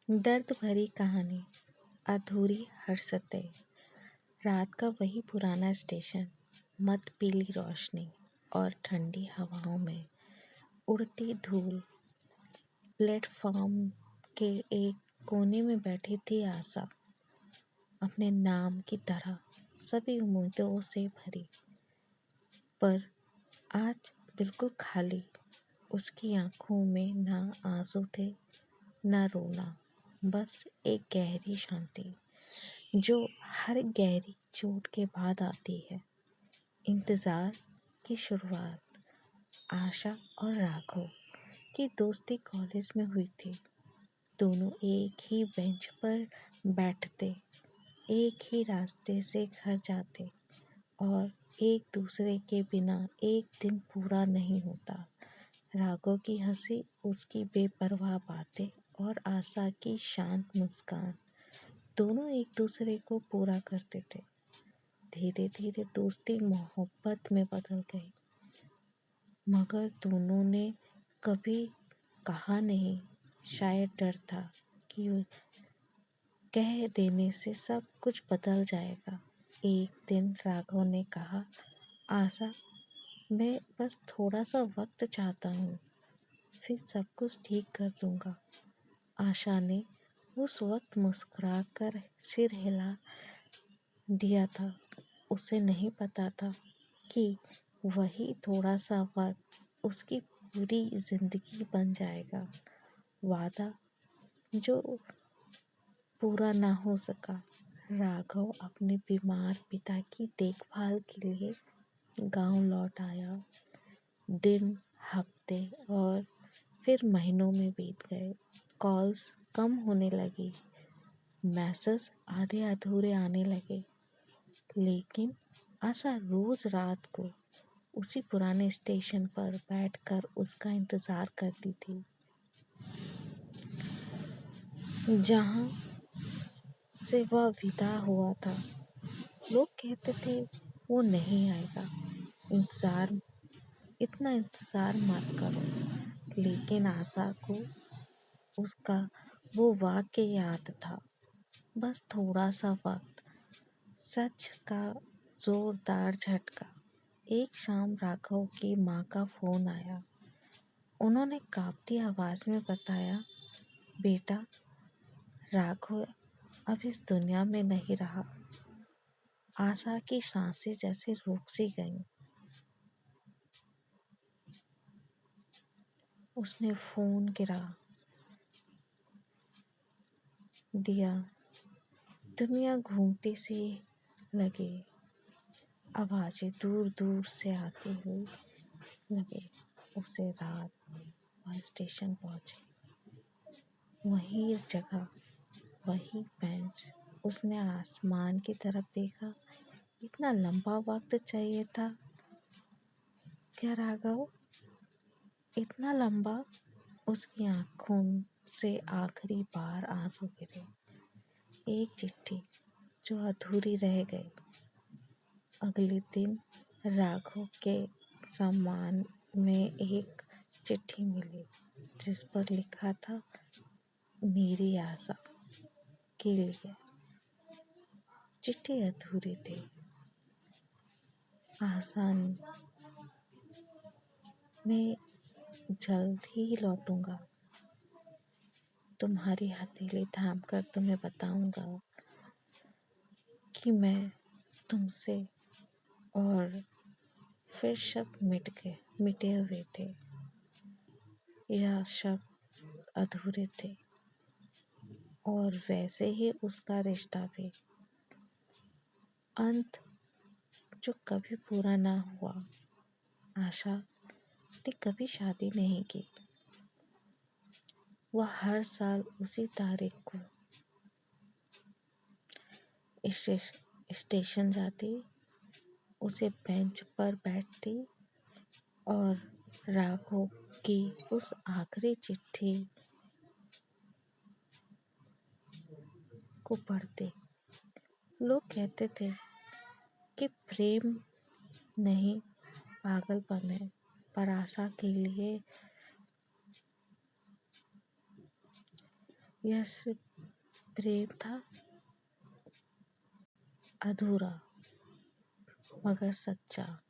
दर्द भरी कहानी, अधूरी हर्षतें। रात का वही पुराना स्टेशन, मत पीली रोशनी और ठंडी हवाओं में उड़ती धूल। प्लेटफॉर्म के एक कोने में बैठी थी आशा, अपने नाम की तरह सभी उम्मीदों से भरी, पर आज बिल्कुल खाली। उसकी आंखों में ना आंसू थे, ना रोना, बस एक गहरी शांति जो हर गहरी चोट के बाद आती है। इंतज़ार की शुरुआत। आशा और राघव की दोस्ती कॉलेज में हुई थी। दोनों एक ही बेंच पर बैठते, एक ही रास्ते से घर जाते और एक दूसरे के बिना एक दिन पूरा नहीं होता। राघव की हंसी, उसकी बेपरवाह बातें और आशा की शांत मुस्कान दोनों एक दूसरे को पूरा करते थे। धीरे धीरे दोस्ती मोहब्बत में बदल गई, मगर दोनों ने कभी कहा नहीं। शायद डर था कि कह देने से सब कुछ बदल जाएगा। एक दिन राघव ने कहा, आशा, मैं बस थोड़ा सा वक्त चाहता हूँ, फिर सब कुछ ठीक कर दूंगा। आशा ने उस वक्त मुस्कुराकर सिर हिला दिया था। उसे नहीं पता था कि वही थोड़ा सा वक्त उसकी पूरी जिंदगी बन जाएगा। वादा जो पूरा ना हो सका। राघव अपने बीमार पिता की देखभाल के लिए गांव लौट आया। दिन, हफ्ते और फिर महीनों में बीत गए। कॉल्स कम होने लगी, मैसेज आधे अधूरे आने लगे, लेकिन आशा रोज रात को उसी पुराने स्टेशन पर बैठकर उसका इंतजार करती थी, जहां से वह विदा हुआ था। लोग कहते थे वो नहीं आएगा, इंतजार इतना इंतजार मत करो, लेकिन आशा को उसका वो वाक्य याद था, बस थोड़ा सा वक्त। सच का जोरदार झटका। एक शाम राघव की माँ का फोन आया। उन्होंने कांपती आवाज में बताया, बेटा, राघव अब इस दुनिया में नहीं रहा। आशा की सांसें जैसे रुक सी गईं। उसने फोन गिरा दिया। दुनिया घूमती सी लगे, आवाजें दूर दूर से आती हुई लगे। उसे रात वह स्टेशन पहुंची, वही जगह, वही बेंच। उसने आसमान की तरफ देखा। इतना लंबा वक्त चाहिए था क्या राघव? इतना लंबा? उसकी आंखों से आखिरी बार आंसू गिरे। एक चिट्ठी जो अधूरी रह गई। अगले दिन राघव के सम्मान में एक चिट्ठी मिली, जिस पर लिखा था, मेरी आशा के लिए। चिट्ठी अधूरी थी। आशा, मैं जल्द ही लौटूंगा। तुम्हारी हथेली थाम कर तुम्हें बताऊंगा कि मैं तुमसे। और फिर शब्द मिटे हुए थे। यह शब्द अधूरे थे, और वैसे ही उसका रिश्ता भी। अंत जो कभी पूरा ना हुआ। आशा ने कभी शादी नहीं की। वह हर साल उसी तारीख को स्टेशन जाती, उसे बेंच पर बैठती और राघव की उस आखिरी चिट्ठी को पढ़ते। लोग कहते थे कि प्रेम नहीं, पागलपन है, पर आशा के लिए यह सिर्फ प्रेम था, अधूरा मगर सच्चा।